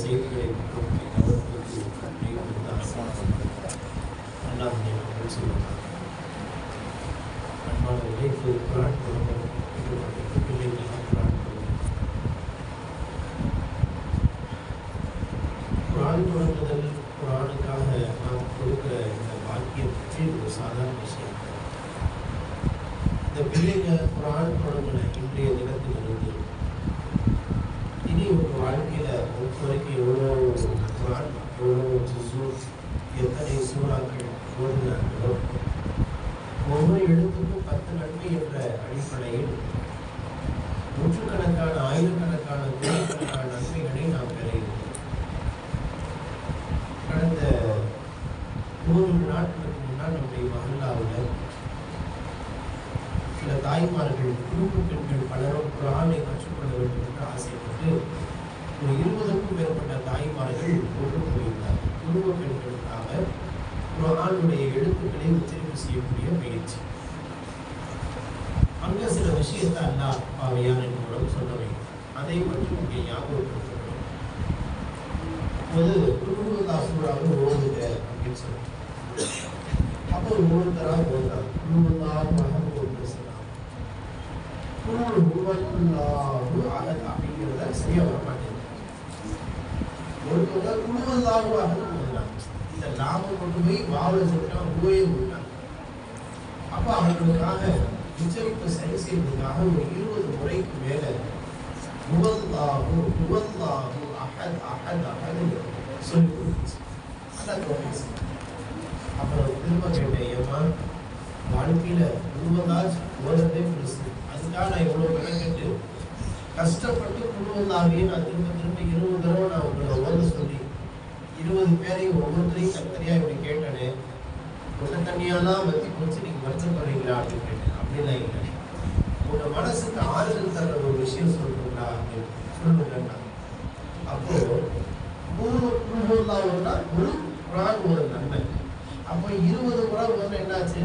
செய்திகளை குர்ஆன் தொடங்குதல் குர்ஆனுக்காக நாம் கொடுக்கிற இந்த வாக்கியம் பற்றி ஒரு சாதாரண விஷயம். இந்த பிள்ளைங்க குர்ஆன் தொடங்கின இன்றைய தினத்திலிருந்து இனி உங்க வாழ்க்கையில வரைக்கும் எவ்வளோ குர்ஆன் எவ்வளோ ஜுஸு எத்தனை சூறாக்கள் ஓதுகிறார்களோ ஒவ்வொரு எழுத்துக்கும் 10 நன்மை என்ற அடிப்படையில் நூற்றுக்கணக்கான ஆயிரக்கணக்கான கோடிக்கணக்கான நன்மைகளை நாம் பெற இருக்கிறோம். கடந்த 3 நாட்களுக்கு முன்னால் நம்முடைய மஹல்லாவில் சில தாய்மார்கள் குடும்ப பெண்கள் பலரும் குர்ஆனை கற்றுக்கொள்ள வேண்டும் என்று ஆசைப்பட்டு ஒரு 20க்கும் மேற்பட்ட தாய்மார்கள் ஒன்று போயிருந்தார். குடும்ப பெண்களுக்காக குர்ஆனுடைய எழுத்துக்களை உச்சரிப்பு செய்யக்கூடிய முயற்சி. அங்க சில விஷயத்தை அல்லாஹ் பாவையான மூலம் சொல்ல வேண்டும். அதை பற்றி இங்கே ஞாபகப்படுத்தணும். குர்ஆன் சூறாவை ஓதுக அப்படின்னு சொல்லுவாங்க. அப்போ ஒவ்வொருத்தராக ஓதுறாங்க. அப்படிங்கிறத சரியா வர மாட்டேங்குது. ஒருத்தவங்க குழுவல்லாஹு அஹத் ஓதுறாங்க. இந்த லாபம் கொண்டு போய் வாவல சொல்லிட்டாங்க, ஓயே ஓதுறாங்க. அப்போ அவர்களுக்காக உச்சரிப்பு சரி செய்வதற்காக ஒரு 20 முறைக்கு மேல ஹுவல்லாஹு ஹுவல்லாஹு அஹத் அஹத் அஹத் சொல்லி கொடுத்துச்சு. அப்புறம் திரும்ப கேட்டேன், ஏமா வாழ்க்கையில குழுவல்லாஹ் ஓதுறதே பெருசு, அதுக்காக நான் எவ்வளவு மெனக்கெட்டு கஷ்டப்பட்டு குழுவல்லாகவே நான் திரும்ப 20 தடவை நான் உங்களை ஓத சொல்லி 20 பேரையும் ஒவ்வொருத்தரையும் தனித்தனியா இப்படி கேட்டேனே, உள்ள தண்ணியெல்லாம் வத்தி போச்சு, நீங்க வருத்தப்படுறீங்களா அப்படின்னு கேட்டேன். அப்படிலாம் இல்லை, உங்க மனசுக்கு ஆறுதல் தர்ற ஒரு விஷயம் சொல்றீங்களா அப்படின்னு சொல்லுங்க. அப்போ 3 குழுவல்லாஹ்னா ஒரு குர்ஆன் ஒரு நன்மை. அப்போ 20 முறை ஓதுனா என்னாச்சு?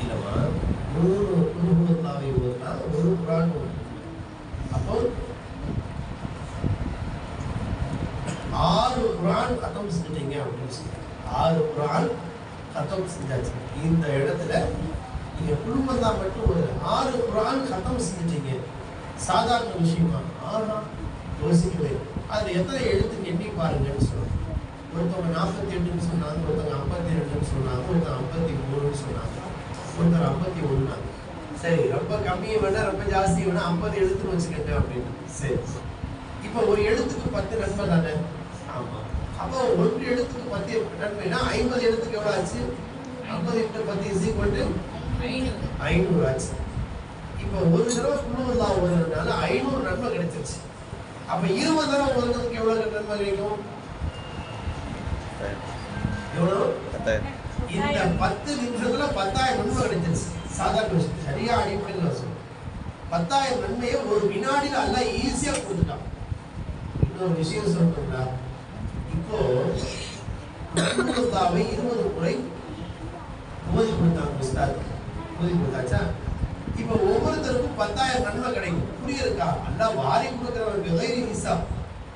இல்லம்மா, 3 குழுவல்லாஹை ஓதுனா ஒரு குர்ஆன் ஓது. அப்போ 6 குர்ஆன் கதம் செஞ்சிட்டீங்க அப்படின்னு சொல்லி 6 குர்ஆன் கதம் செஞ்சாச்சு. இந்த இடத்துல நீங்க குழுவல்லாஹ் மட்டும் ஒரு 6 குர்ஆன் கதம் செஞ்சிட்டீங்க. சாதாரண விஷயமா? ஆனா யோசிக்கவே. அதுல எத்தனை எழுத்துக்கு எண்ணி பாருங்கன்னு சொல்லுவாங்க. ஒருத்தவங்க 48ன்னு சொன்னாங்க, ஒருத்தவங்க 52ன்னு சொன்னாங்க, ஒருத்தவங்க 53ன்னு சொன்னாங்க, ஒருத்தர் 51. சரி, ரொம்ப கம்மியை வேணா ரொம்ப ஜாஸ்தி வேணா 50 எழுத்துன்னு வச்சுக்கிட்டேன் அப்படின்னு. சரி, இப்போ ஒரு எழுத்துக்கு 10 நன்மை தானே? ஆமா. அப்போ ஒரு எழுத்துக்கு 10 நன்மைனா 50 எழுத்துக்கு எவ்வளவு ஆச்சு? 50 × 10 = 500 ஆச்சு. இப்போ ஒரு தடவை குழுவல்லாஹ் ஓதுறதுனால 500 நன்மை கிடைச்சிருச்சு. அப்ப 20 தடவை ஓதுறதுக்கு எவ்வளவு நன்மை கிடைக்கும்? எவ்வளவு? 10,000. இந்த 10 நிமிஷத்துல 10,000 நன்மை கிடைச்சிருச்சு. சாதாரண விஷயம், சரியா அடிப்படையில் சொல்லுவோம். 10,000 நன்மையை ஒரு வினாடியில் அல்லாஹ் ஈஸியா கொடுத்துட்டான். இன்னொரு விஷயம் சொல்றீங்களா? இப்போ குர்ஆனை 20 முறை ஓதி கொடுத்தாங்க உஸ்தாத். ஓதி கொடுத்தாச்சா? இப்போ ஒவ்வொருத்தருக்கும் 10,000 நன்மை கிடைக்கும். புரியுதுக்கா? அல்லாஹ் வாரி கொடுக்கிறவனுக்கு கைரி ஹிசாப்,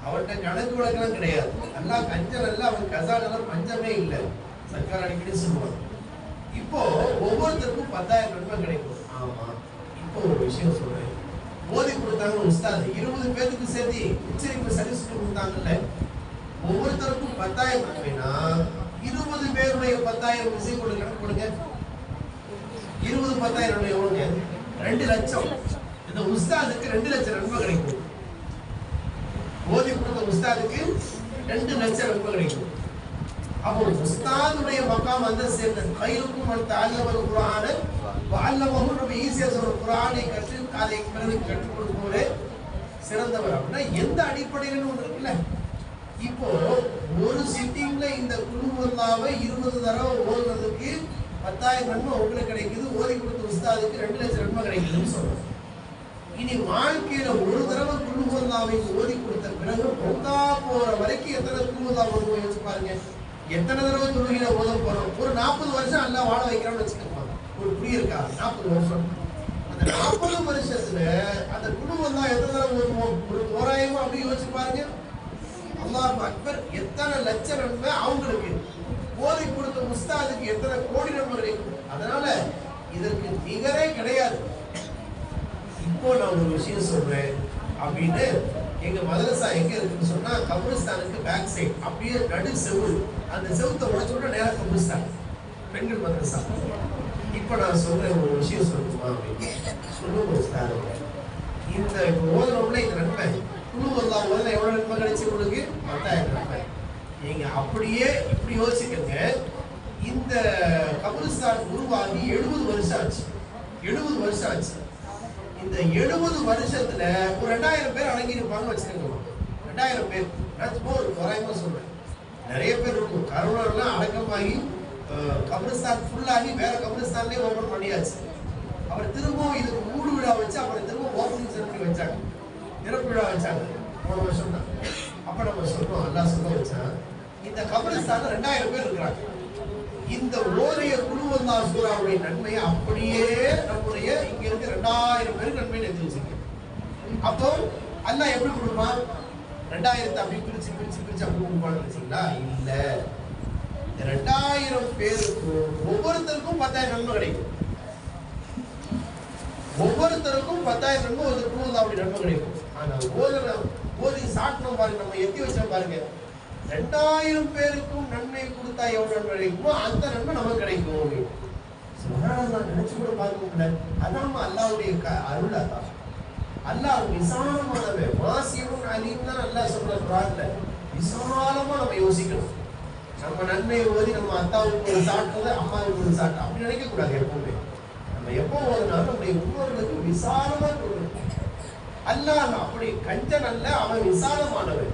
அவன்கிட்ட கணக்கு வழக்கெல்லாம் கிடையாது. அல்லாஹ் கஞ்சன் அல்ல, அவன் கசானெல்லாம் பஞ்சமே இல்லை. சர்க்கார் அடிக்கடி சொல்லுவாங்க. இப்போ ஒவ்வொருத்தருக்கும் 10,000 நன்மை கிடைக்கும். ஆமா. இப்போ ஒரு விஷயம் சொல்றேன். ஓதி கொடுத்தாங்க உஸ்தாத், 20 பேருக்கு சேர்த்து உச்சரிப்பு சரி செஞ்சு கொடுத்தாங்கல்ல, ஒவ்வொருத்தருக்கும் 10,000 நன்மைனா 20 பேருடைய 10,000 விசை கொடுங்க, கணக்கு கொடுங்க. 20 10,000 எவ்வளவுங்க? 2 லட்சம். இந்த உஸ்தாதுக்கு 2 லட்சம் நன்மை கிடைக்கும். ஓதி கொடுத்த உஸ்தாதுக்கு 2 லட்சம் நன்மை கிடைக்கும். அப்போ உஸ்தாதுடைய மகாம் அந்த சேர்ந்த கைருக்கும் தஅல்லமல் குர்ஆன வஅல்லமஹு, ரொம்ப ஈஸியா சொல்ற குர்ஆனை கற்று அதை பிறருக்கு கற்றுக் கொடுப்பவரே சிறந்தவர். அப்படின்னா எந்த அடிப்படையில் ஒன்று இருக்குல்ல. இப்போ ஒரு சிட்டிங்ல இந்த குழுவல்லாவை 20 தடவை ஓதுறதுக்கு 10,000 நன்மை உங்களுக்கு கிடைக்குது. ஓதி கொடுத்த உஸ்தாதுக்கு 2 லட்சம் நன்மை கிடைக்குதுன்னு சொல்றோம். இனி வாழ்க்கையில ஒரு தடவை குழுவல்லாவை ஓதி கொடுத்த பிறகு 9 குழுவல்லா ஓதுவோம் யோசிச்சு பாருங்க. எத்தனை தடவை தொழுகையில ஓத போறோம்? ஒரு 40 வருஷம் அல்லா வாழ வைக்கிறான்னு வச்சுக்கோங்க. ஒரு புரியஇருக்கா 40 வருஷம். அந்த 40 வருஷத்துல அந்த குழுவல்லா எத்தனை தடவை ஓதுவோம்? ஒரு தோராயமா அப்படி யோசிச்சு பாருங்க. அல்லாஹ் அக்பர், எத்தனை லட்ச நன்மை அவங்களுக்கு, போதை கொடுத்த முஸ்தாதுக்கு எத்தனை கோடி நன்மை கிடைக்கும். அதனால இதற்கு நிகரே கிடையாது. இப்போ நான் ஒரு விஷயம் சொல்றேன் அப்படின்னு, எங்க மதரசா எங்க இருக்குன்னு சொன்னா கபிரிஸ்தானுக்கு பேக் சைட் அப்படியே நடு செவுள், அந்த செவுத்தை உடைச்சுட நேரம் கபிரிஸ்தான் பெண்கள் மதரசா. இப்போ நான் சொல்றேன் ஒரு விஷயம் சொல்லணுமா அப்படின்னு சொல்லுங்க. இந்த ஓதனோம்ல இந்த நன்மை குழுவல்லா ஓதன எவ்வளவு நன்மை கிடைச்சி உங்களுக்கு? 10,000 நன்மை. நீங்க அப்படியே இப்படி யோசிக்கங்க. இந்த கபிரிஸ்தான் உருவாகி 70 வருஷம் ஆச்சு. 70 வருஷம் ஆச்சு. இந்த 70 வருஷத்துல ஒரு 2000 பேர் அடங்கி இருப்பாங்கன்னு வச்சுக்கோங்க. 2000 பேர், நான் சும்மா ஒரு தோராயமா சொல்றேன். நிறைய பேர் இருக்கும். கரோனாலாம் அடக்கமாகி கபிரிஸ்தான் ஃபுல்லாகி வேற கபிரிஸ்தான்லேயே ஓபன் பண்ணியாச்சு. அப்புறம் திரும்பவும் இதுக்கு மூடு விழா வச்சு அப்புறம் திரும்ப ஓப்பனிங் செரமனி வச்சாங்க, திறப்பு விழா வச்சாங்க. போன வருஷம் தான். அப்ப நம்ம சொல்றோம், அல்லாஹ் சொல்ல வச்சா இந்த கபிரிஸ்தான்ல 2000 பேர் இருக்கிறாங்க. இந்த ஓரிய குழுவல்லா சூறாவுடைய நன்மையை அப்படியே நம்முடைய இங்க இருக்க 2000 பேருக்கு நன்மை எடுத்து வச்சிருக்கேன். அப்போ அல்லாஹ் எப்படி கொடுப்பான்? 2000 அப்படி பிரிச்சு பிரிச்சு பிரிச்சு அப்படி கொடுப்பான்னு நினைச்சீங்களா? இல்ல, 2000 பேருக்கும் ஒவ்வொருத்தருக்கும் 10,000 நன்மை கிடைக்கும். ஒவ்வொருத்தருக்கும் 10,000 நன்மை ஒரு குழுவல்லாவுடைய நன்மை கிடைக்கும். ஆனா ஓதி சாட்டணும் பாருங்க, நம்ம எத்தி வச்சோம் பாருங்க, 2000 பேருக்கும் நன்மை கொடுத்தா எவ்வளவு நன்மை கிடைக்குமோ அந்த நன்மை நமக்கு கிடைக்கும். நினைச்சு கூட பார்க்க முடியல. அதான் அல்லாவுடைய அருள். அதான் அல்லாஹ் விசாலமானவன், வாசியும் அலீம் தான் அல்லாஹ் சொல்ற குர்ஆன்ல. விசாலமா நம்ம யோசிக்கணும். நம்ம நன்மையை ஓதி நம்ம அத்தாவுக்கு ஒரு சாட்டுறது, அம்மாவுக்கு ஒரு சாட்டு அப்படி நினைக்க கூடாது. எப்பவுமே நம்ம எப்போ ஓதுனாலும் நம்முடைய முன்னோர்களுக்கு விசாலமா கொடுக்கணும். அல்லாஹ் அப்படி கஞ்சன் அல்ல, அவன் விசாலமானவன்.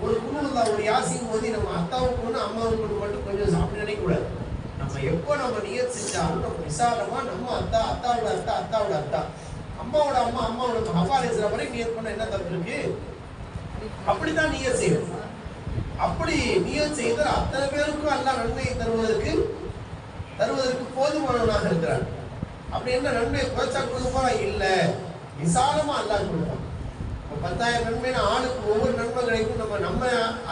ஒரு குழுவல்லா ஒரு யாசின் ஓதி நம்ம அத்தாவுக்கு ஒன்று அம்மாவுக்கு மட்டும் கொஞ்சம் அப்படி நினைக்கக்கூடாது. நம்ம எப்போ நம்ம நியத் செஞ்சாலும் நம்ம விசாலமா நம்ம அத்தாவோட அத்தா அம்மாவோட அம்மாவோட ஹவாலேசுற வரை நியத் பண்ண என்ன தப்பு இருக்கு? அப்படித்தான் நியத் செய்யணும். அப்படி நியத் செய்தால் அத்தனை பேருக்கும் அல்லாஹ் நன்மையை தருவதற்கு போதுமானவனாக இருக்கிறான். அப்படி என்ன நன்மை குறைச்சா கொடுப்பா? இல்ல, விசாலமா அல்லாஹ் கொடுப்பான். 10,000 நன்மைனா ஆளுக்கு ஒவ்வொரு நன்மை கிடைக்கும். நம்ம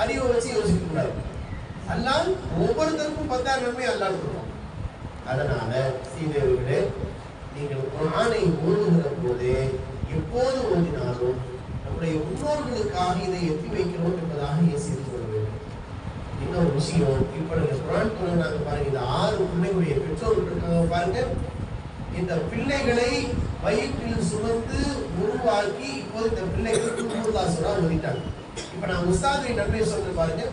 அறிவை வச்சு யோசிக்க கூடாது. அல்லாஹ் ஒவ்வொருத்தருக்கும் 10,000 நன்மை அல்லாஹ் கொடுப்பான். அதனால சீதேவர்களே, நீங்கள் குர்ஆனை ஓதுகிற போதே எப்போது ஓதினாலும் நம்முடைய முன்னோர்களுக்காக இதை எத்தி வைக்கிறோம் என்பதாக யோசித்து கொள்ள வேண்டும். இன்னொரு விஷயம், இப்ப நீங்க குர்ஆன் நாங்க பாருங்க, இந்த 6 பிள்ளைகளுடைய பெற்றோர்கள் இருக்காங்க பாருங்க. இந்த பிள்ளைகளை வயிற்றில் சுமந்து உருவாக்கி இப்போது இந்த பிள்ளைகள் குழுவல்லா சூரா ஓதிட்டாங்க. இப்ப நான் உஸ்தாதை நன்மை சொல்ற பாருங்க,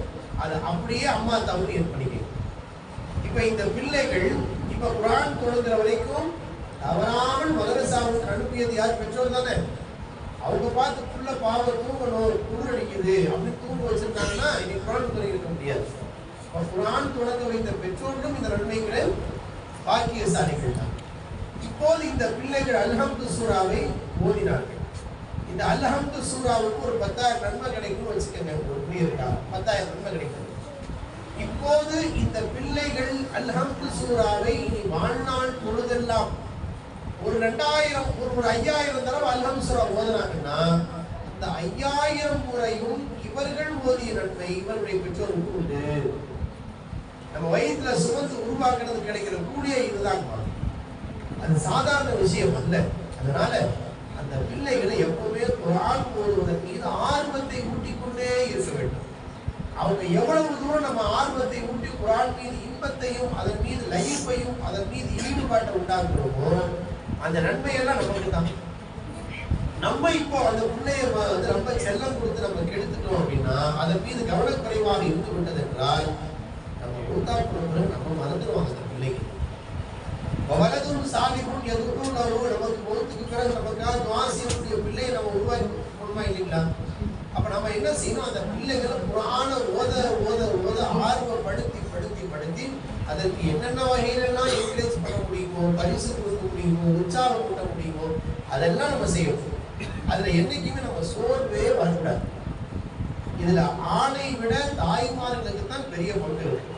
அதை அப்படியே அம்மா தவறு ஏற்படுங்க. இப்ப இந்த பிள்ளைகள் இப்ப குர்ஆன் தொடங்குற வரைக்கும் தவறாமல் மதரசாவுக்கு அனுப்பியது யார்? பெற்றோர் தானே. அவங்க பார்த்து புள்ள பாவம் தூங்கணும், குளிர் அடிக்குது அப்படின்னு தூங்க வச்சிருக்காங்கன்னா இன்னைக்கு குர்ஆன் தொடங்கி இருக்க முடியாது. குர்ஆன் தொடங்க வைத்த பெற்றோர்களும் இந்த நன்மைகளை பாக்கியசாலிகள் தான். இப்போது இந்த பிள்ளைகள் அல்ஹம்து சூராவை ஓதினார்கள். இந்த அல்ஹம்து சூராவுக்கு ஒரு 10,000 நன்மை கிடைக்கும் வச்சுக்கோங்க. ஒரு புரியஇருக்கா? 10,000 நன்மை கிடைக்கும். இப்போது இந்த பிள்ளைகள் அல்ஹம்து சூராவை இனி வாழ்நாள் பொழுதெல்லாம் ஒரு 2000 ஒரு 5000 தடவை அல்ஹம்து சூரா ஓதுனாங்கன்னா அந்த 5000 முறையும் இவர்கள் ஓதிய நன்மை இவருடைய பெற்றோருக்கு உண்டு. நம்ம வயிற்றுல சுமந்து உருவாக்குறது கிடைக்கிற கூடிய இதுதான். அது சாதாரண விஷயம் அல்ல. அதனால அந்த பிள்ளைகளை எப்பவுமே குர்ஆன் ஓதுவதன் மீது ஆர்வத்தை ஊட்டிக்கொண்டே இருக்க வேண்டும். அவங்க எவ்வளவு தூரம் நம்ம ஆர்வத்தை ஊட்டி குர்ஆன் மீது இன்பத்தையும் அதன் மீது லயிப்பையும் அதன் மீது ஈடுபாட்டை உண்டாக்குறோமோ அந்த நன்மையெல்லாம் நமக்கு தான். நம்ம இப்போ அந்த பிள்ளைய வந்து ரொம்ப செல்லம் கொடுத்து நம்ம கெடுத்துட்டோம் அப்படின்னா அதன் மீது கவனக்குறைவாக இருந்து விட்டது என்றால் நம்ம மூத்தாக்குறவர்கள் நம்ம மறந்துடுவாங்க அந்த பிள்ளைக்கு. வலதும் சாலிபும் எதுக்கும் நமக்கு பொறுத்துக்கு பிறகு நமக்காக துஆ செய்யக்கூடிய பிள்ளையை நம்ம உருவாக்கி கொடுமா இல்லைங்களா? அப்ப நம்ம என்ன செய்யணும்? அந்த பிள்ளைகளை குர்ஆனை ஓத ஓத ஓத ஆர்வப்படுத்தி படுத்தி படுத்தி அதற்கு என்னென்ன வகையிலெல்லாம் என்கரேஜ் பண்ண முடியுமோ, பரிசு கொடுக்க முடியுமோ, உற்சாகம் பண்ண முடியுமோ அதெல்லாம் நம்ம செய்யணும். அதுல என்னைக்குமே நம்ம சோர்வே வரக்கூடாது. இதுல ஆணை விட தாய்மார்களுக்கு தான் பெரிய பங்கு இருக்கு.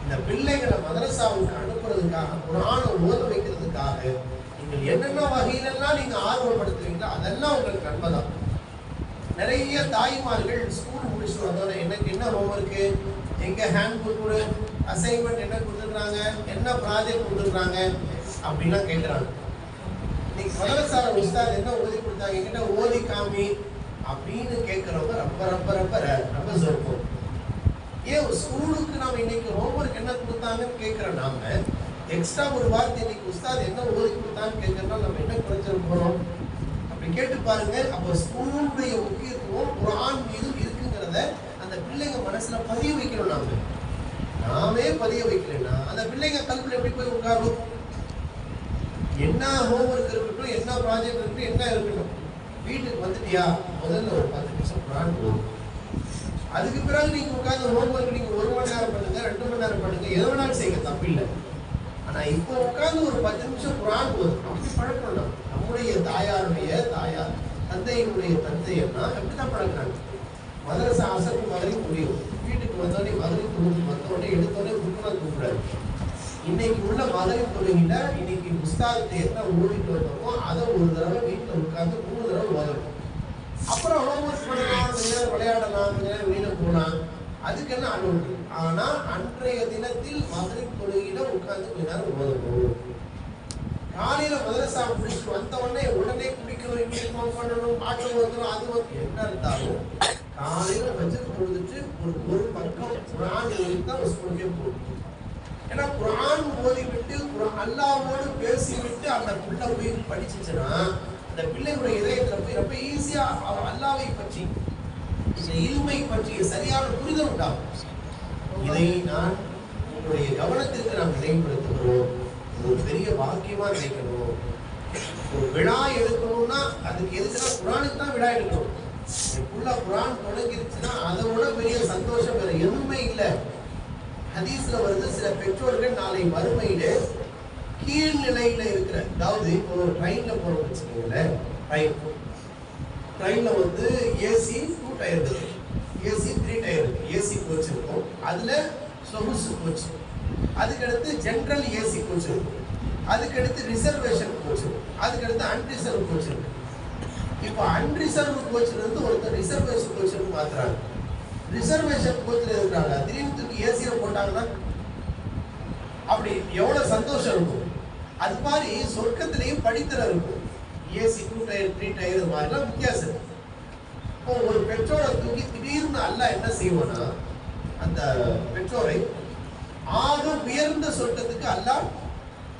இந்த பிள்ளைகளை மதரசாவுக்கு அனுப்புறதுக்காக, குர்ஆனை ஓத வைக்கிறதுக்காக நீங்கள் என்னென்ன வகையிலெல்லாம் நீங்க ஆர்வப்படுத்துவீங்களோ அதெல்லாம் உங்களுக்கு நன்மை தான். நிறைய தாய்மார்கள் ஸ்கூல் முடிச்சுட்டு வந்தோட எனக்கு என்ன ஹோம்ஒர்க்கு, எங்க ஹேண்ட் புக், அசைன்மெண்ட் என்ன கொடுத்துருக்காங்க, என்ன ப்ராஜெக்ட் கொடுத்துருக்காங்க அப்படின்லாம் கேட்குறாங்க. இன்னைக்கு மதரசார உஸ்தாத் என்ன ஓதி கொடுத்தாங்க, என்கிட்ட ஓதி காமி அப்படின்னு கேட்குறவங்க ரொம்ப ரொம்ப ரொம்ப ரொம்ப சொற்பம். ஏன் ஸ்கூலுக்கு நம்ம இன்னைக்கு ஹோம்ஒர்க் என்ன கொடுத்தாங்கன்னு கேட்குற நாம எக்ஸ்ட்ரா ஒரு வார்த்தை இன்னைக்கு உஸ்தாத் என்ன ஓதி கொடுத்தான்னு கேட்கறதுனால நம்ம என்ன குறைச்சிட போறோம்? அப்படி கேட்டு பாருங்க. அப்போ ஸ்கூலுடைய முக்கியத்துவம் குர்ஆன் மீது இருக்குங்கிறத அந்த பிள்ளைங்க மனசுல பதிய வைக்கணும். நாமே பதிய வைக்கலன்னா அந்த பிள்ளைங்க கல்வியில் எப்படி போய் உட்காரும்? என்ன ஹோம்ஒர்க் இருக்கட்டும், என்ன ப்ராஜெக்ட் இருக்கட்டும், என்ன இருக்கட்டும், வீட்டுக்கு வந்துட்டியா முதல்ல ஒரு 10 நிமிஷம் குர்ஆன் ஓது. அதுக்கு பிறகு நீங்க உட்கார்ந்து ஹோம்ஒர்க் நீங்க 1 மணி நேரம் பண்ணுங்க, 2 மணி நேரம் பண்ணுங்க, எது வேணாலும் செய்ய தப்பில்லை. ஆனா இப்போ உட்கார்ந்து ஒரு 10 நிமிஷம் குர்ஆன் ஓது அப்படி பழக்கணும். நம்முடைய தாயாருடைய தாயார், தந்தையினுடைய தந்தையெல்லாம் எப்படிதான் பழக்கிறாங்க? மதரசா அசருக்கு மகரிப் முடியும், வீட்டுக்கு வந்தோடனே மகரிப் தொழுது வந்தோடனே எடுத்தோடனே குர்ஆன் கூப்பிடாரு. இன்னைக்கு உள்ள மகரிப் தொழுகையில இன்னைக்கு உஸ்தாத் என்ன ஓடிட்டு வந்தோமோ அதை ஒரு தடவை வீட்டில் உட்கார்ந்து 3 தடவை ஓதணும். அப்புறம் ஹோம்ஒர்க் பண்ணலாம், கொஞ்ச நேரம் விளையாடலாம், கொஞ்ச நேரம் வெளியில போகலாம், அதுக்கெல்லாம் அனுமதி. ஆனா அன்றைய தினத்தில் மகரிப் தொழுகையில உட்கார்ந்து கொஞ்ச நேரம் ஓதணும். காலையில மதரசா முடிச்சுட்டு வந்த உடனே குடிக்கணும், யூனிஃபார்ம் பண்ணணும், பாட்டு ஓதணும், அது வந்து என்ன இருந்தாலும் காலையில வச்சு தொழுதுட்டு ஒரு பக்கம் குர்ஆன் ஓதிதான் ஸ்கூலுக்கே போகணும். ஏன்னா குர்ஆன் ஓதிவிட்டு அல்லாஹ்வோடு பேசிவிட்டு அந்த பிள்ளை போய் படிச்சுச்சுன்னா அந்த பிள்ளைகளுடைய இதயத்துல போய் ரொம்ப ஈஸியா அல்லாஹ்வை பற்றி, இந்த இல்மை பற்றிய சரியான புரிதல் உண்டாகும். இதை நான் உங்களுடைய கவனத்திற்கு நாம் நினைவுபடுத்துகிறோம். ஒரு பெரிய வாக்கியமா நினைக்கணும். ஒரு விழா எடுக்கணும்னா அதுக்கு எதுக்குன்னா குர்ஆனுக்கு தான் விழா எடுக்கணும். எனக்குள்ள குர்ஆன் தொடங்கிருச்சுன்னா அதை விட பெரிய சந்தோஷம் வேற எதுவுமே இல்லை. ஹதீஸ்ல வருது, சில பெற்றோர்கள் நாளை மறுமையில கீழ் நிலையில இருக்கிற, அதாவது இப்போ ஒரு ட்ரெயின்ல போறோம் வச்சுக்கோங்களேன், ட்ரெயின்ல வந்து ஏசி 2 டயர் இருக்கு, ஏசி 3 டயர் இருக்கு, ஏசி கோச் இருக்கும், அதுல சொகுசு கோச், அதுக்கடுத்து ஜெனரல் ஏசி கோச் இருக்கும், அதுக்கடுத்து ரிசர்வேஷன் கோச் இருக்கும், அதுக்கடுத்து அன்ரிசர்வ் கோச் இருக்கு. இப்போ அன்ரிசர்வ் கோச்ல இருந்து ஒருத்தர் ரிசர்வேஷன் கோச்சுக்கு மாத்துறாங்க. ரிசர்வேஷன் கோச்ல இருக்கிறாங்க, திடீர்னு தூக்கி ஏசியில போட்டாங்கன்னா அப்படி எவ்வளவு சந்தோஷம் இருக்கும். அது மாதிரி சொர்க்கத்திலையும் படித்தர இருக்கும். ஏசி 2 டயர் 3 டயர் மாதிரிலாம் வித்தியாசம் இருக்கு. இப்போ ஒரு பெற்றோரை தூக்கி திடீர்னு அல்லாஹ் என்ன செய்வானா, அந்த பெற்றோரை ஆக உயர்ந்த சொர்க்கத்துக்கு அல்லாஹ்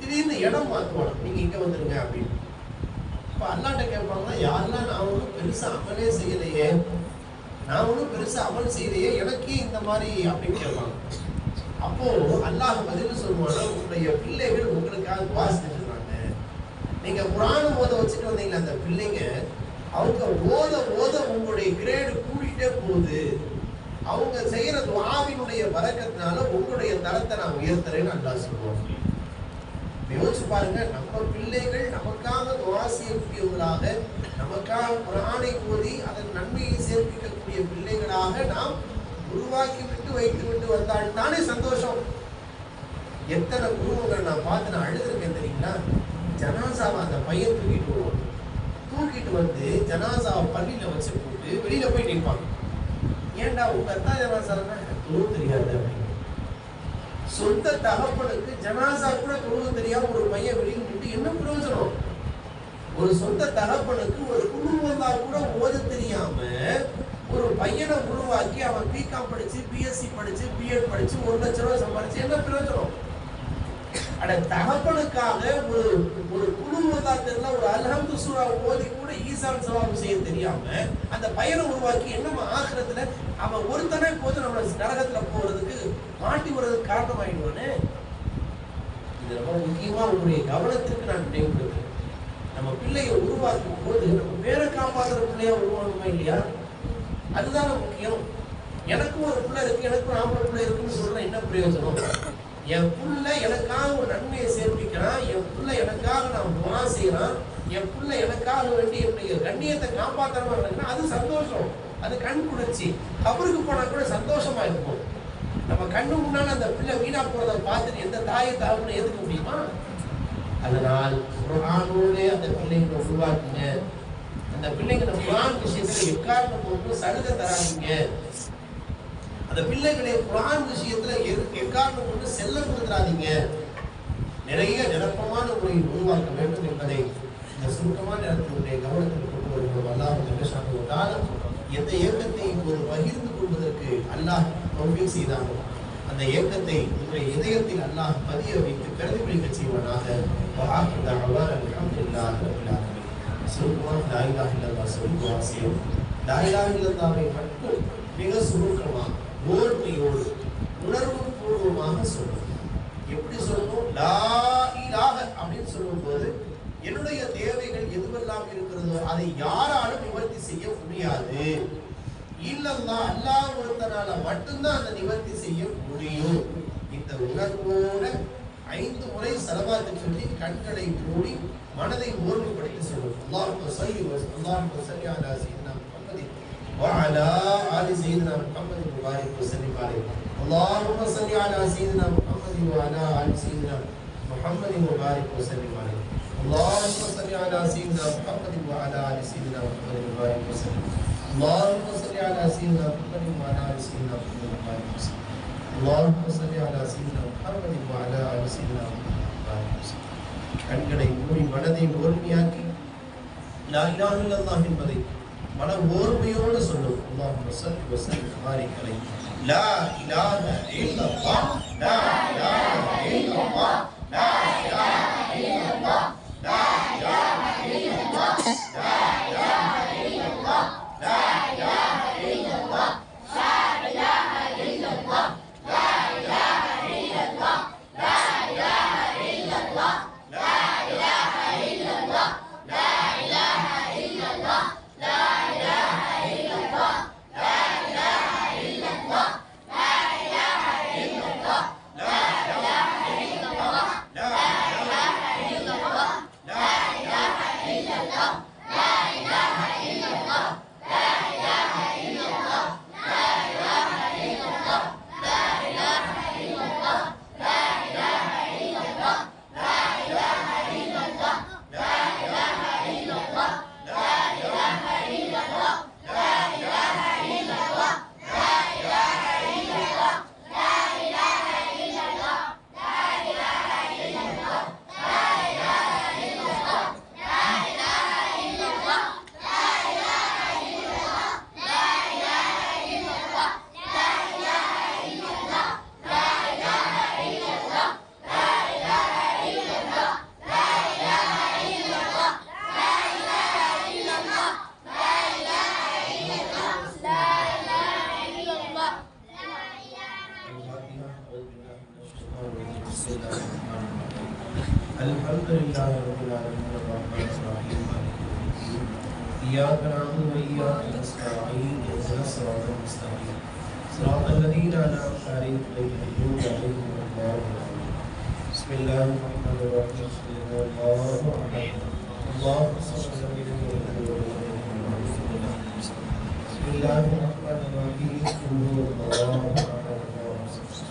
திடீர்னு இடம் மாற்றுவான், நீங்க இங்க வந்துருங்க அப்படின்னு. இப்போ அல்லாட்ட கேட்பாங்கன்னா, யாரெல்லாம் நான் ஒன்றும் பெருசா அமலே செய்யலையே, நான் ஒன்றும் பெருசா அமல் செய்யலையே, எனக்கே இந்த மாதிரி அப்படின்னு கேட்பாங்க. அப்போ அல்லாஹ் பதில் சொல்லுவானா, உங்களுடைய பிள்ளைகள் உங்களுக்காக துஆ செஞ்சுட்டு இருக்காங்க. நீங்க குர்ஆன் ஓத வச்சுட்டு வந்தீங்களா, அந்த பிள்ளைங்க அவங்க ஓத ஓத உங்களுடைய கிரேடு கூடிட்டே போகுது. அவங்க செய்யற துஆவினுடைய பரக்கத்தினால உங்களுடைய தரத்தை நான் உயர்த்துறேன்னு அல்லாஹ் சொல்லுவாங்க. யோசிச்சு பாருங்க, நம்ம பிள்ளைகள் நமக்காக துஆ செய்யக்கூடியவர்களாக, நமக்காக குர்ஆனை ஓதி அதன் நன்மையை சேர்ப்பிக்கக்கூடிய பிள்ளைகளாக நாம் உருவாக்கி விட்டு வைத்து விட்டு வந்தால் தானே சந்தோஷம். எத்தனை குடும்பங்கள் நான் பார்த்து நான் அழுதுருக்கேன் தெரியுங்களா? ஜனாசாவை அந்த பையன் தூக்கிட்டு வருவான், தூக்கிட்டு வந்து ஜனாசாவை பள்ளியில வச்சு போட்டு வெளியில போய் நிற்பாங்க. ஏன்டா உங்க அத்தா ஜனாசானா தொழுவ தெரியாது அப்படின்னு. சொந்த தகப்பனுக்கு ஜனாசா கூட தொழுவ தெரியாம ஒரு பையன் வெளியில் நின்று என்ன பிரயோஜனம்? ஒரு சொந்த தகப்பனுக்கு ஒரு குடும்பம் தான் கூட ஓத தெரியாம ஒரு பையனை உருவாக்கி அவன் பிகாம் படிச்சு, பிஎஸ்சி படிச்சு, பிஎட் படிச்சு 1 லட்சம் ரூபாய் சம்பாதிச்சு என்ன பிரயோஜனம்? அட தகப்பனுக்காக ஒரு குடும்பத்தாத்துல ஒரு அல்ஹம்து சூரா ஓதி கூட ஈசான் சவாபு செய்ய தெரியாம அந்த பையனை உருவாக்கி என்னமா ஆகிரத்துல அவன் ஒருத்தனே போது நம்ம நரகத்துல போறதுக்கு மாட்டி வர்றதுக்கு காரணமாயிடுவானே. இது ரொம்ப முக்கியமா உங்களுடைய கவனத்திற்கு நான் நினைவுபடுத்துறேன். நம்ம பிள்ளையை உருவாக்கும் போது நம்ம பேரை காப்பாற்றுற பிள்ளையா உருவாகணுமா இல்லையா? அதுதான முக்கியம். எனக்கும் ஒரு பிள்ளை இருக்கு, எனக்கும் ஆம்பளை பிள்ளை இருக்குன்னு சொல்ற என்ன பிரயோஜனம்? என் பிள்ளை எனக்காக ஒரு நன்மையை சேர்ப்பிக்கிறான், என் பிள்ளை எனக்காக நான் துஆ செய்யறான், என் பிள்ளை எனக்காக வேண்டி என்னுடைய கண்ணியத்தை காப்பாற்றுறவன், அது சந்தோஷம். அது கண் குளிர்ச்சி. கபருக்கு போனா கூட சந்தோஷமா இருக்கும். நம்ம கண்ணு முன்னால அந்த பிள்ளை வீணா போறதை பார்த்துட்டு எந்த தாயை தாவுன்னு ஏத்துக்க முடியுமா? அதனால் குர்ஆனோடு அந்த பிள்ளைங்களை உருவாக்குங்க. அந்த பிள்ளைங்களை குர்ஆன் விஷயத்துல எக்காரணம் கொண்டு சலுகை தராதீங்க. அந்த பிள்ளைகளை குர்ஆன் விஷயத்துல எக்காரணம் கொண்டு செல்லம் கொடுத்துறாதீங்க. நிறைய நிரப்பமான முறையில் உருவாக்க வேண்டும் என்பதை இந்த சுருக்கமான நேரத்தினுடைய கவனத்தில் கொண்டு வருகிறோம். அல்லாஹ் எந்த இயக்கத்தை இப்போது பகிர்ந்து கொள்வதற்கு அல்லாஹ் தௌஃபீக் செய்தானோ அந்த இயக்கத்தை உங்களுடைய இதயத்தில் அல்லாஹ் பதிய வைத்து பிரதிபலிக்க செய்வானாக. சுருக்கமாக லா இலாஹ இல்லல்லாஹ் சொல்லி அவசியம். லா இலாஹ இல்லல்லாஹை மட்டும் மிக சுருக்கமாக ஓர்மையோடு உணர்வு பூர்வமாக சொல்லணும். எப்படி சொல்லணும்? லா இலாஹ அப்படின்னு சொல்லும்போது என்னுடைய தேவைகள் எதுவெல்லாம் இருக்கிறதோ அதை யாராலும் நிவர்த்தி செய்ய முடியாது. இல்லல்லாஹ் அல்லாஹ் ஒருத்தனால மட்டும்தான் அந்த நிவர்த்தி செய்ய முடியும். இந்த உணர்வோட 5 முறை ஸலவாத் சொல்லி கண்களை மூடி மனதை ஓர்மைப்படுத்தி சொல்லுவோம். அல்லாஹும்ம ஸல்லி அலா சய்யிதினா முஹம்மதின் வ அலா ஆலி சய்யிதினா முஹம்மதின் முபாரிக் வஸல்லிம் அலைஹி. அல்லாஹும்ம ஸல்லி அலா சய்யிதினா முஹம்மதின் வ அலா ஆலி சய்யிதினா முஹம்மதின் முபாரிக் வஸல்லிம் அலைஹி. اللهم صل على سيدنا محمد وعلى ال سيدنا محمد وبارك وسلم. اللهم صل على سيدنا محمد وعلى ال سيدنا محمد وبارك وسلم. اللهم صل على سيدنا محمد وعلى ال سيدنا محمد وبارك وسلم. கண்களை மூடி மனதை ஓர்மையாக்கி லா இலாஹ இல்லல்லாஹ் என்பதை மன ஓர்மையோடு சொல்லும். அல்லாஹும்ம ஸல்லி வ ஸல்லிம் வ பாரிக் அலைஹி. லா இலாஹ இல்லல்லாஹ் லா இலாஹ இல்லல்லாஹ் லா இலாஹ இல்லல்லாஹ் لا إله إلا الله لا إله إلا الله لا إله إلا الله لا إله إلا الله لا إله إلا الله لا إله إلا الله لا إله إلا الله لا إله إلا الله لا إله إلا الله لا إله إلا الله لا إله إلا الله لا إله إلا الله لا الحمد لله رب العالمين الرحمن الرحيم مالك يوم الدين إياك نعبد وإياك نستعين اهدنا الصراط المستقيم صراط الذين أنعمت عليهم غير المغضوب عليهم ولا الضالين. بسم الله الرحمن الرحيم الله أحد الله الصمد لم يلد ولم يولد بسم الله الرحمن الرحيم قل هو الله أحد الله الصمد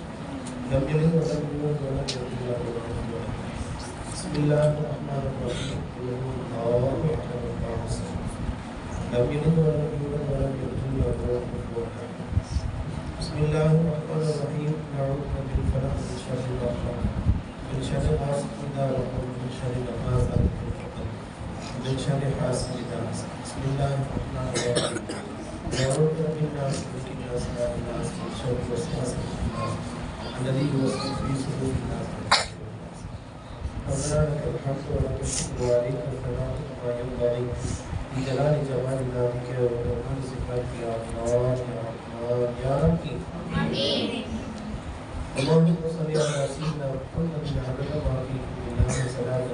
لم يلد ولم يولد ولم يكن له كفوا أحد. بسم الله الرحمن الرحيم قل هو الله أحد الله الصمد لم يلد ولم يولد ولم يكن له كفوا أحد. بسم الله الرحمن الرحيم نعوذ بالفلق من شر ما خلق من شر غاسق إذا وقب من شر نفاثات في العقد من شر حاسد إذا حسد. بسم الله الرحمن الرحيم نعوذ بالناس ملك الناس إله الناس من شر وسواس الناس الذي يوسوس في صدور الناس. ربنا لك الحمد ولك الشكر وعليك الثناء كما ينبغي بجلال جمالنا بك وكمال صفاتك يا الله يا رحمن يا رحيم. آمين. اللهم صل على سيدنا محمد عدد ما فيه من الله صلاة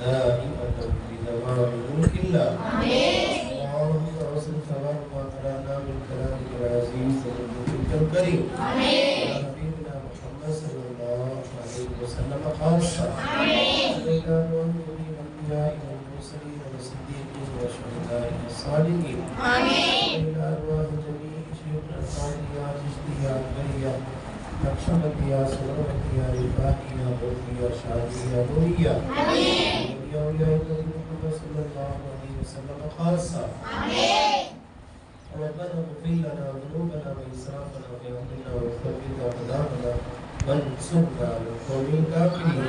دائمة بدوام ملك الله. آمين. اللهم صل ثواب ما قرانا من كلامك العزيز ومن الكريم. آمين. يا حبيبنا محمد صلى الله عليه وسلم خاصة. آمين. علينا نور الأنبياء والمرسلين والصديقين والشهداء والصالحين آمين إلى أرواح جميع شيوخنا القادرية الجشتية البرية نقشبندية سلوكية رفاعية بوذية شاذلية نورية آمين يا أولياء النبي محمد صلى الله عليه وسلم خاصة آمين ربنا اغفر لنا ذنوبنا وإسرافنا في أمرنا وثبت أقدامنا وانصرنا على القوم الكافرين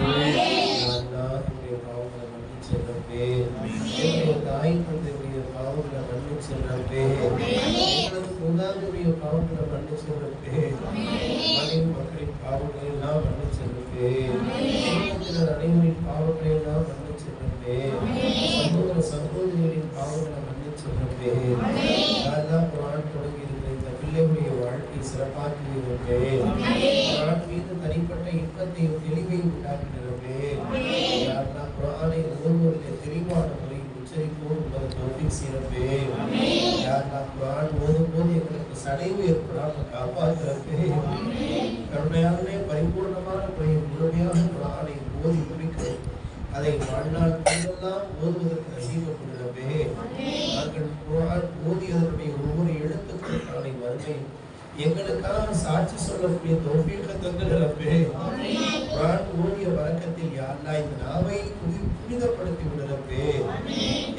يا الله என்னுடைய பாவங்களை மன்னிச்சு ரப்பே என்னுடைய தாய் தந்தையுடைய பாவங்களை மன்னிச்சு ரப்பே எங்களது மூதாதையுடைய பாவங்களை மன்னிச்சு ரப்பே மனைவி மக்களின் பாவங்களை எல்லாம் மன்னிச்சு ரப்பே குடும்பத்தினர் அனைவரின் பாவங்களை எல்லாம் மன்னிச்சு ரப்பே சகோதர சகோதரிகளின் பாவங்களை மன்னிச்சு ரப்பே அல்லாஹ் குர்ஆன் தொடங்கி இருக்கிற இந்த பிள்ளைகளுடைய வாழ்க்கை சிறப்பாக்கி ரப்பே குர்ஆன் மீது தனிப்பட்ட இன்பத்தையும் தெளிவையும் உண்டாக்கி ரப்பே அல்லாஹ் குர்ஆனை ஓதுவதிலே தெளிவான முறையில் உச்சரிப்போடு உமது தௌஃபீக் செய்யரப்பே அல்லாஹ் குர்ஆன் ஓதும்போது எங்களுக்கு சடைவு ஏற்படாமல் காப்பாற்று ரப்பே கருணையாலே பரிபூர்ணமான முறையில் முழுமையாக குர்ஆனை ஓதி முடிக்கிறோம் அதை வாழ்நாள் முழுவெல்லாம் ஓதுவதற்கு நசீபப்படு ரப்பே நாங்கள் குர்ஆன் ஓதியதனுடைய ஒவ்வொரு எழுத்துக்களுக்கான வறுமை எங்களுக்காக சாட்சி சொல்லக்கூடிய தௌஃபீக தந்து ரப்பே குர்ஆன் ஓதிய பரக்கத்தில் யா அல்லாஹ் இந்த நாவை புனிதப்படுத்தி விடு ரப்பே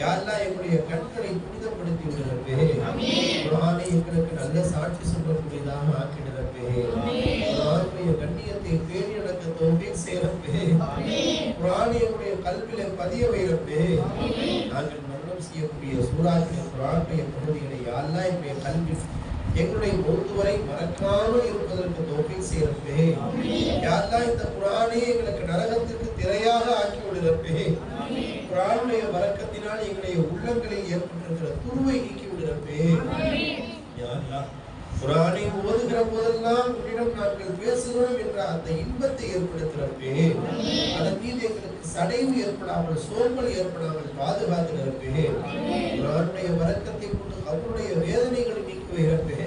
யா அல்லாஹ் எங்களுடைய கண்களை புனிதப்படுத்தி விடு ரப்பே குர்ஆனை எங்களுக்கு நல்ல சாட்சி சொல்லக்கூடியதாக ஆக்கிடு ரப்பே குர்ஆனுடைய கண்ணியத்தை பேணி நடக்க தௌஃபீக் செய் ரப்பே குர்ஆனை எங்களுடைய கல்விலே பதிய வை ரப்பே நாங்கள் மரணம் செய்யக்கூடிய சூறாக்களை குர்ஆனுடைய பகுதிகளை யா அல்லாஹ் எங்களுடைய கல்வியில் எங்களுடைய மௌத் வரை மறக்காமல் இருப்பதற்கு தௌஃபீக் செய் ரப்பே யா அல்லாஹ் இந்த குர்ஆனை எங்களுக்கு நரகத்திற்கு திரையாக ஆக்கி விடு ரப்பே குர்ஆனுடைய பரக்கத்தினால் எங்களுடைய உள்ளங்களில் ஏற்பட்டிருக்கிற துருவை நீக்கி விடு ரப்பே யா அல்லாஹ் குர்ஆனை ஓதுகிற போதெல்லாம் உன்னிடம் நாங்கள் பேசுகிறோம் என்ற அந்த இன்பத்தை ஏற்படுத்து ரப்பே அதன் மீது எங்களுக்கு சடைவு ஏற்படாமல் சோம்பல் ஏற்படாமல் பாதுகாத்து ரப்பே குர்ஆனுடைய பரக்கத்தை கொண்டு அவருடைய வேதனைகளை நீக்குவே ரப்பே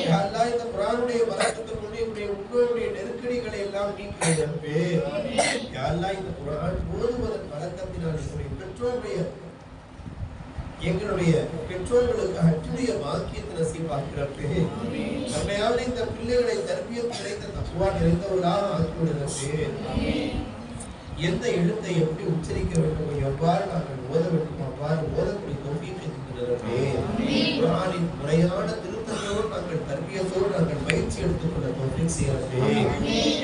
யா அல்லாஹ் இந்த குர்ஆனுடைய பரக்கத்தை கொண்டு உங்களுடைய நெருக்கடிகளை எல்லாம் நீக்குவே ரப்பே யா அல்லாஹ் இந்த குர்ஆன் ஓதுவதன் பரக்கத்தினால் எங்களுடைய பெற்றோர்களுக்கு அற்றுடைய பாக்கியத்தை நசீபாக்கிறப்பே நம்மையால் இந்த பிள்ளைகளை தர்பியத் கிடைத்த தக்குவா நிறைந்தவர்களாக ஆக்கிவிடுறப்பே எந்த எழுத்தை எப்படி உச்சரிக்க வேண்டும் எவ்வாறு நாங்கள் ஓத வேண்டும் அவ்வாறு ஓதக்கூடிய தௌஃபீக் தந்திரப்பே குர்ஆனின் முறையான திருத்தங்களோடு நாங்கள் தர்பியத்தோடு நாங்கள் பயிற்சி எடுத்துக்கொள்ள தௌஃபீக் செய்யறப்பே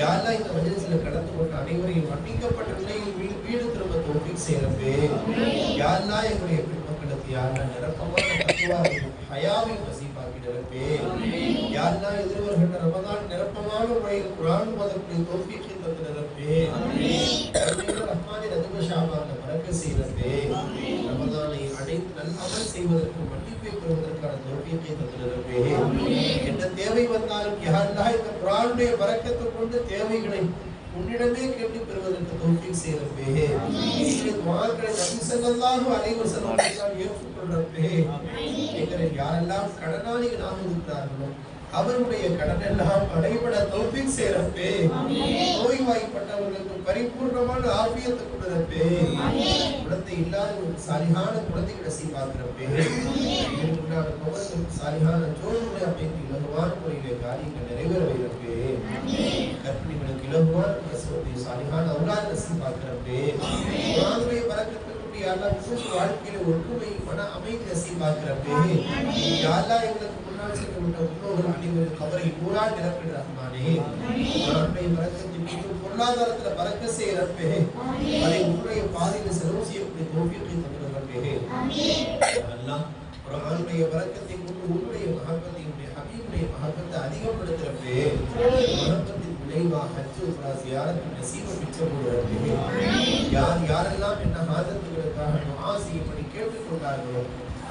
யா அல்லாஹ் இந்த மஜ்லிஸில் கலந்து கொண்ட அனைவரையும் மன்னிக்கப்பட்ட நிலையில் வீடு திரும்ப தௌஃபீக் செய்யறப்பே யா அல்லாஹ் எங்களுடைய மக்களுக்கு யா அல்லாஹ் நிரப்பமான தக்வாவையும் ஹயாவையும் நசீபாக்கிடறப்பே யா அல்லாஹ் எதிர்வருகின்ற ரமதான் நிரப்பமான முறையில் குர்ஆன் ஓதக்கூடிய தௌஃபீக் தந்திரப்பே ரஹ்மானின் அதுப ஷாபான பரக்கத் செய்யறப்பே ரமதானை அடைந்து நல்ல அமல் செய்வதற்கு மன்னிப்பை பெறுவதற்கான தௌஃபீக்கை தந்திரப்பே என்ன தேவை வந்தாலும் யா அல்லாஹ் இந்த குர்ஆனுடைய பரக்கத்தை கொண்டு தேவைகளை உன்னிடமே கேட்டு பெறுவதற்கு தௌஃபீக் செய்யறப்பே இந்த துஆக்களை நபி ஸல்லல்லாஹு அலைஹி வஸல்லம் ஏற்றுக்கொள்றப்பே எங்களில் யாரெல்லாம் கடனாளிகளாக இருக்கிறார்களோ அவருடைய கடன் எல்லாம் அடைபட தௌஃபீக் செய்யறப்பே நோய்வாய்ப்பட்டவர்களுக்கு பரிபூர்ணமான ஆஃபியத்தை கொடுறப்பே குழந்தை இல்லாதவர்களுக்கு சாலிஹான குழந்தைகளை நசீபாக்கிறப்பே உண்டான பவர்களுக்கு சாலிஹான ஜோடிகளை அமைத்து இலகுவான முறையிலே காரியங்கள் நிறைவேற வைக்கிறப்பே கர்ப்பிணிகளுக்கு இலகுவான பிரசவத்தை சாலிஹான அவுலாத் நசீபாக்கிறப்பே குர்ஆனுடைய பரக்கத்துக்கு யா அல்லாஹ் முழு வாழ்க்கையில ஒற்றுமை மன அமைதி நசீபாக்கிறப்பே யா அல்லாஹ் எங்களுக்கு முன்னால் சென்று விட்ட முன்னோர்கள் அனைவரின் கபரை நூறால் நிரப்பிடு ரஹ்மானே குர்ஆனுடைய பரக்கத்தின் மீது பொருளாதாரத்துல பரக்கத் செய் ரப்பே அதை உன்னுடைய பாதையில் செலவு செய்யக்கூடிய தௌஃபீக்கை தந்து ரப்பே யா அல்லாஹ் குர்ஆனுடைய பரக்கத்தை கொண்டு உன்னுடைய மஹப்பத்தை உன்னுடைய ஹபீபுடைய மஹப்பத்தை அதிகப்படுத்து ரப்பே மஹப்பத்தின் விளைவாக ஹஜ் உம்ரா ஜியாரத் நசீப மிச்சம் ரப்பே யாரெல்லாம் என்ன ஹாஜத்துகளுக்காக துஆ செய்யும்படி கேட்டுக்கொண்டார்களோ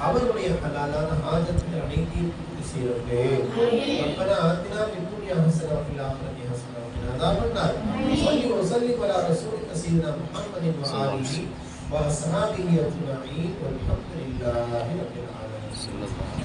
அவருடைய ஹலாலான ஹாஜத்துகள் அனைத்தையும் பூர்த்தி செய்யறப்பே ரப்பனா ஆத்தினா ஃபித் துன்யா ஹஸனா வ ஃபில் ஆখিরাতি ஹஸனா வ கினா அஸாபன்னார் ஸல்லி வ ஸல்லிம் அலா ரசூலிக ஸய்யிதினா முஹம்மதின் வ ஆலிஹி வ அஸ்ஹாபிஹி அஜ்மஈன் வல்ஹம்துலில்லாஹி ரப்பில் ஆலமீன்.